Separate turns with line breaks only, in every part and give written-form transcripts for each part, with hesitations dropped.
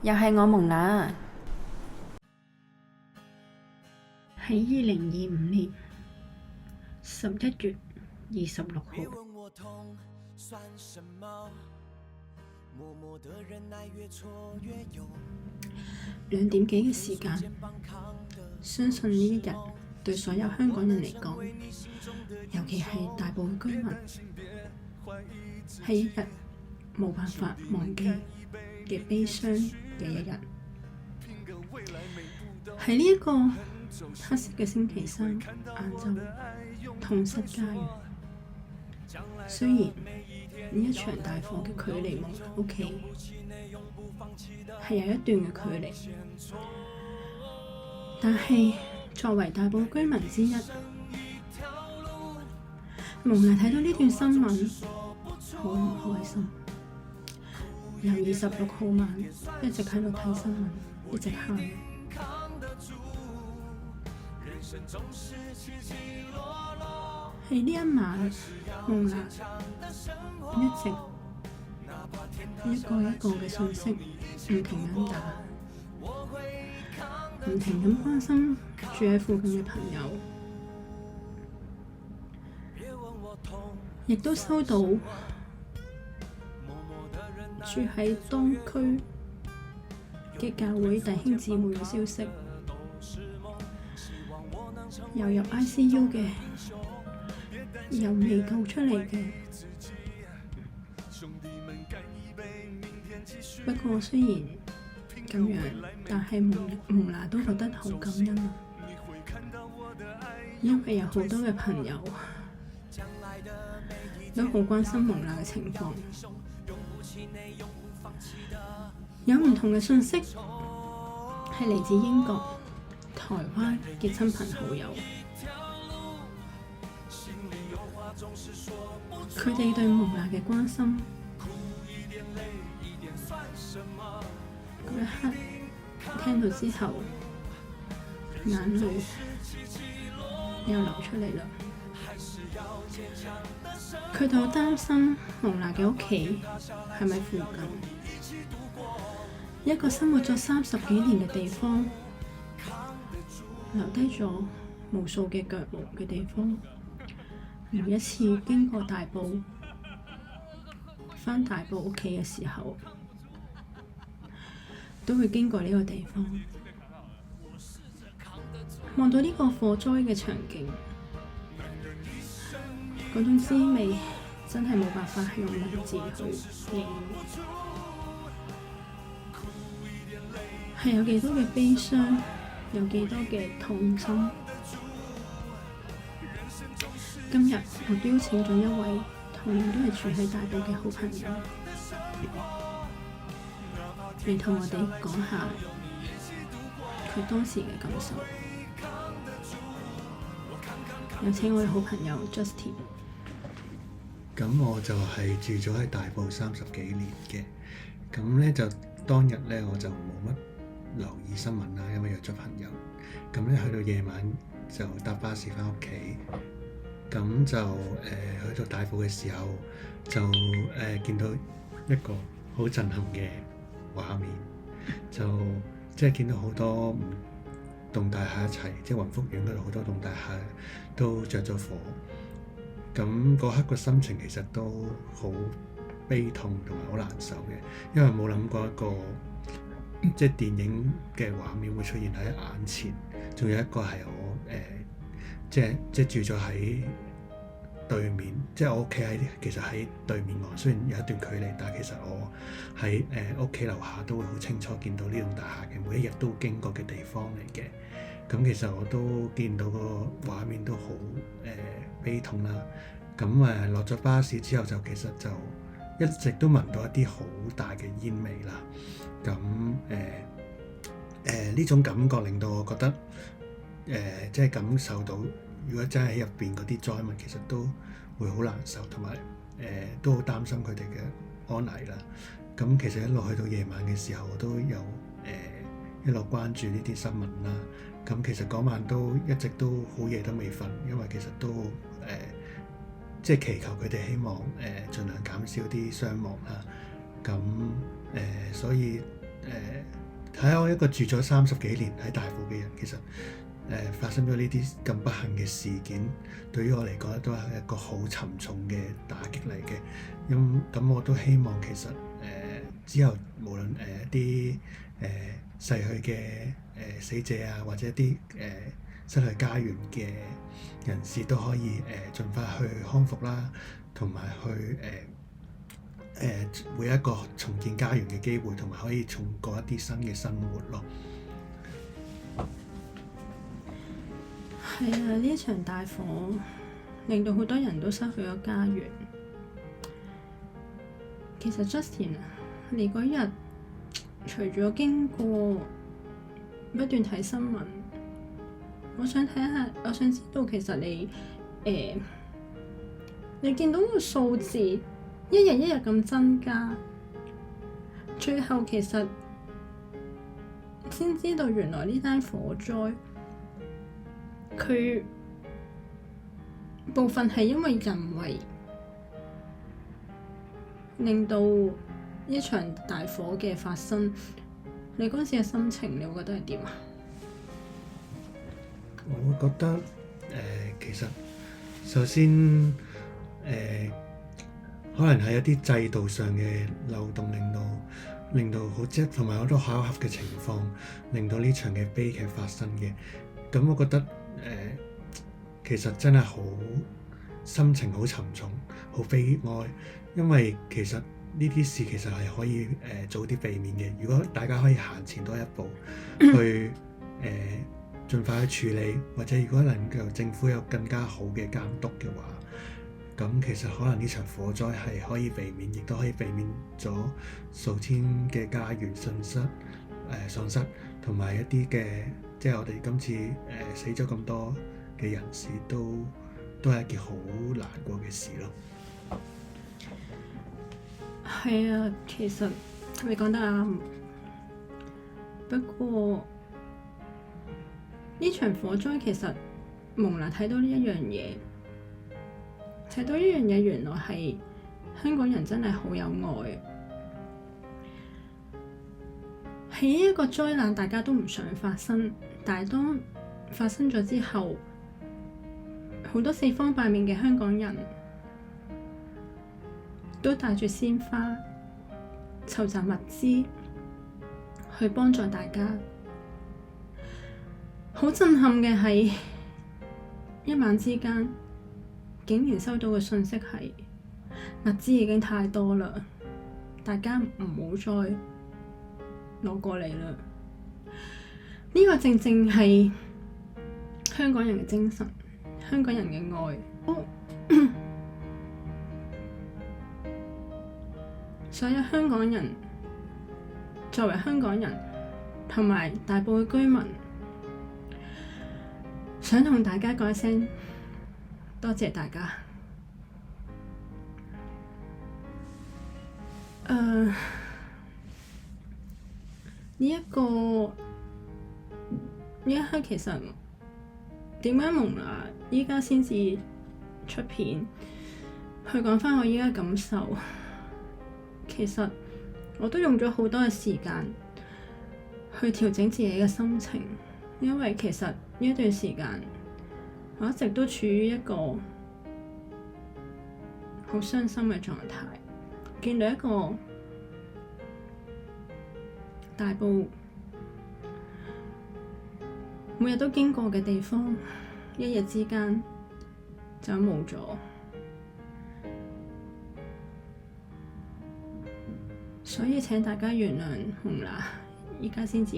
又係我蒙娜。喺2025年11月26號2點幾嘅時間，相信呢一日對所有香港人嚟講，尤其係大埔嘅居民，係一日冇辦法忘記嘅悲傷嘅一日。喺呢一個黑色嘅星期三晏晝，痛失家園。雖然呢一場大火嘅距離我屋企係有一段嘅距離，但係作為大埔居民之一，蒙娜睇到呢段新聞好唔開心。由26號晚一直喺度睇新聞，一直喊。喺呢一晚，蒙娜一直一個一個嘅訊息唔停咁打，唔停咁關心住喺附近嘅朋友，亦都收到住喺當區嘅教會弟兄姊妹嘅消息，有入 ICU 嘅，有未救出嚟嘅。不過雖然咁樣，但係蒙娜都覺得好感恩啊，因為有好多嘅朋友都好關心蒙娜嘅情況，有唔同嘅信息係嚟自英國、台灣嘅親朋好友，佢哋對蒙娜嘅關心，嗰一刻聽到之後，眼淚又流出嚟啦。佢哋好擔心蒙娜嘅屋企係咪附近，一個生活咗30幾年嘅地方，留低咗無數嘅腳毛嘅地方。每一次經過大埔，返大埔屋企嘅時候，都會經過呢個地方，望到呢個火災嘅場景，嗰種滋味真係冇辦法用文字去形容，係有幾多嘅悲傷，有幾多嘅痛心。今日我邀請咗一位同樣都係住喺大埔嘅好朋友嚟同我哋講下佢當時嘅感受。有請我嘅好朋友 Justin。
咁我就係住咗喺大埔30幾年嘅，咁咧就當日咧我就冇乜留意新聞啦，因為約咗朋友。咁咧去到夜晚就搭巴士返屋企。咁就去到大埔嘅時候，就見到一個好震撼嘅畫面，就即係見到好多棟大廈一齊，即係雲福苑嗰度好多棟大廈都着咗火。咁嗰刻個心情其實都好悲痛同埋好難受嘅，因為冇諗過一個即係電影嘅畫面會出現喺眼前，仲有一個係我即係住咗喺對面，即係我屋企其實喺對面岸，雖然有一段距離，但係其實我喺屋企樓下都會好清楚見到呢棟大廈嘅，每一日都經過嘅地方嚟嘅。咁其實我都見到個畫面都好悲痛啦。咁落咗巴士之後就其實就一直都聞到一啲好大嘅煙味啦。咁呢種感覺令到我覺得即係感受到，如果真係喺入邊嗰啲災民，其實都會好難受，同埋都好擔心佢哋嘅安危啦。咁其實一路去到夜晚嘅時候，我都有一路關注呢啲新聞啦。咁其實嗰晚都一直都好夜都未瞓，因為其實都即係祈求佢哋希望盡量減少啲傷亡啦。咁所以睇下我一個住咗30幾年喺大埔嘅人，其實發生咗呢啲咁不幸嘅事件，對於我嚟講都係一個好沉重嘅打擊嚟嘅。咁我都希望其實之後無論一啲逝去嘅死者啊，或者一啲失去家園嘅人士都可以盡快去康復啦，同埋去每一個重建家園嘅機會，同埋可以重過一啲新嘅生活咯。
係啊，呢一場大火令到好多人都失去咗家園。其實 Justin 啊，你嗰日除咗經過不斷睇新聞，我想知道其實你見到個數字一日一日咁增加，最後其實先知道原來呢單火災佢部分係因為人為令到呢場大火嘅發生。你嗰時嘅心情，你會覺得係點啊？
我會覺得其實首先可能係一啲制度上嘅漏洞，令到好即同埋好多巧合嘅情況，令到呢場嘅悲劇發生嘅。咁我覺得其實真係好心情好沉重，好悲哀，因為其實呢啲事其實係可以早啲避免嘅。如果大家可以行前多一步，去盡快去處理，或者如果能夠政府有更加好嘅監督嘅話，咁其實可能呢場火災係可以避免，亦都可以避免咗數千嘅家園喪失，同埋一啲嘅即係我哋今次死咗咁多嘅人士都係一件好難過嘅事咯。
係啊，其實你講得啱。不過呢場火災其實蒙娜睇到呢一樣嘢，原來係香港人真係好有愛。喺一個災難大家都唔想發生，但係當發生咗之後，好多四方八面嘅香港人都帶住鮮花籌集物資去幫助大家。好震撼嘅係，一晚之間竟然收到嘅信息係物資已經太多啦，大家唔好再攞過嚟啦。呢個正正係香港人嘅精神，香港人嘅愛。所有香港人作為香港人同埋大埔嘅居民，想同大家講一聲多謝大家。呢一刻其實點解蒙娜依家先至出片去講返我依家感受？其實我都用咗好多嘅時間去調整自己嘅心情，因為其實呢一段時間我一直都處於一個好傷心嘅狀態，見到一個大埔每日都經過嘅地方，一日之間就冇咗。所以請大家原諒蒙娜，依家先至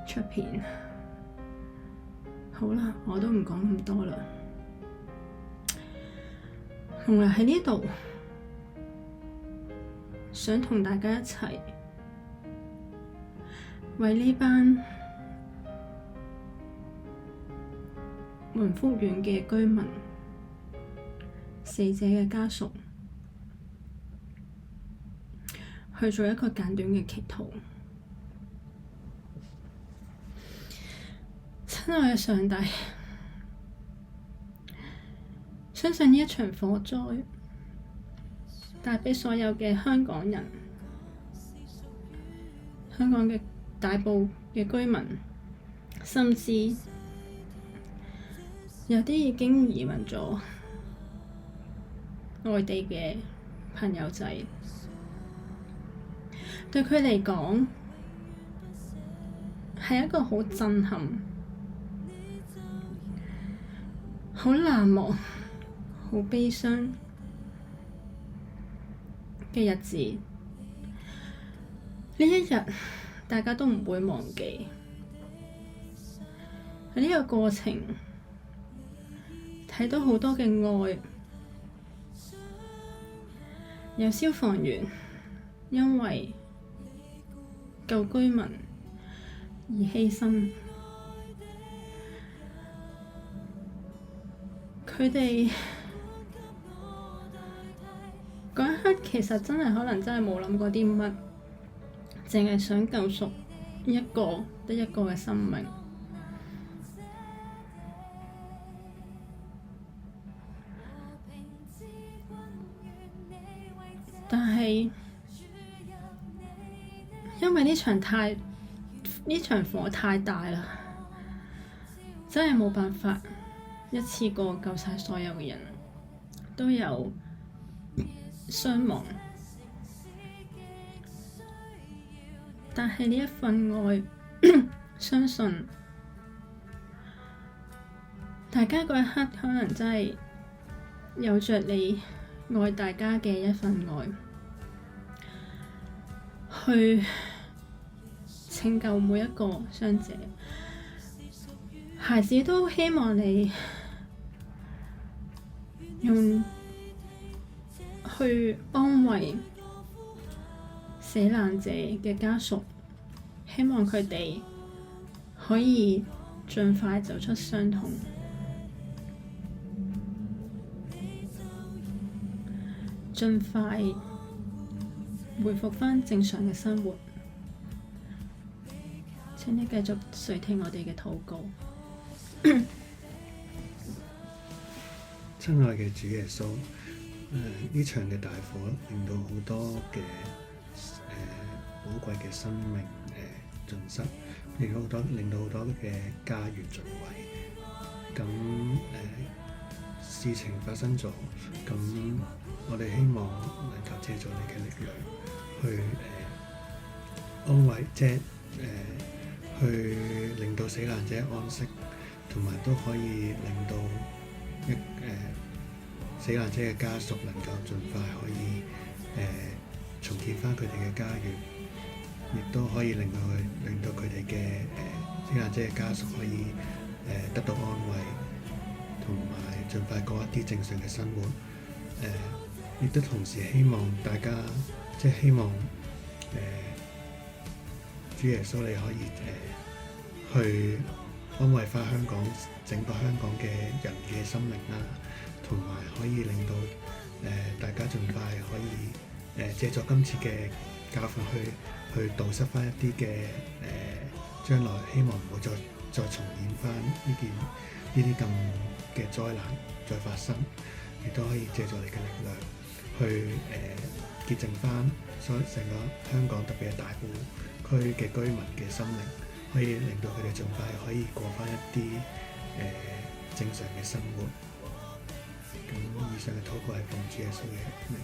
出片。好啦，我都唔講咁多啦。蒙娜喺呢度，想同大家一齊為呢班雲福苑嘅居民、死者嘅家屬去做一個簡短嘅祈禱。親愛嘅上帝，相信呢一場火災帶畀所有嘅香港人香港嘅大埔嘅居民，甚至有啲已經移民咗外地嘅朋友仔，對佢嚟講係一個好震撼、好難忘、好悲傷嘅日子。呢一日大家都唔會忘記。喺呢個過程睇到好多嘅愛，有消防員因為救居民而犧牲，佢哋嗰一刻其實真係可能真係冇諗過啲乜，淨係想救贖得一個嘅生命。但係因為呢場火太大啦，真係冇辦法一次過救晒所有嘅人，都有傷亡。但係呢一份愛，相信大家嗰一刻可能真係有着你愛大家嘅一份愛，去拯救每一個傷者。孩子都希望你用去安慰死難者嘅家屬，希望佢哋可以盡快走出傷痛，盡快回復返正常嘅生活。請你繼續垂聽我哋嘅禱告。
親愛嘅主耶穌，呢場嘅大火令到好多嘅寶貴嘅生命盡失，令到好多嘅家園盡毀。咁事情發生咗，咁我哋希望能夠借助你嘅力量去安慰，去令到死難者安息，同埋都可以令到死難者嘅家屬能夠盡快可以重建返佢哋嘅家園，亦都可以令到佢哋嘅死難者嘅家屬可以得到安慰，同埋盡快過一啲正常嘅生活。亦都同時希望大家希望主耶穌你可以去安慰返香港整個香港嘅人嘅生命啦，同埋可以令到大家盡快可以借助今次嘅教訓去堵塞返一啲嘅將來希望唔好再重演返呢啲咁嘅災難再發生，亦都可以借助你嘅力量去潔淨返成個香港特別係大埔區嘅居民嘅生命，可以令到佢哋盡快可以過返一啲正常嘅生活。咁以上嘅禱告係奉主耶穌嘅名。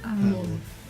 阿門。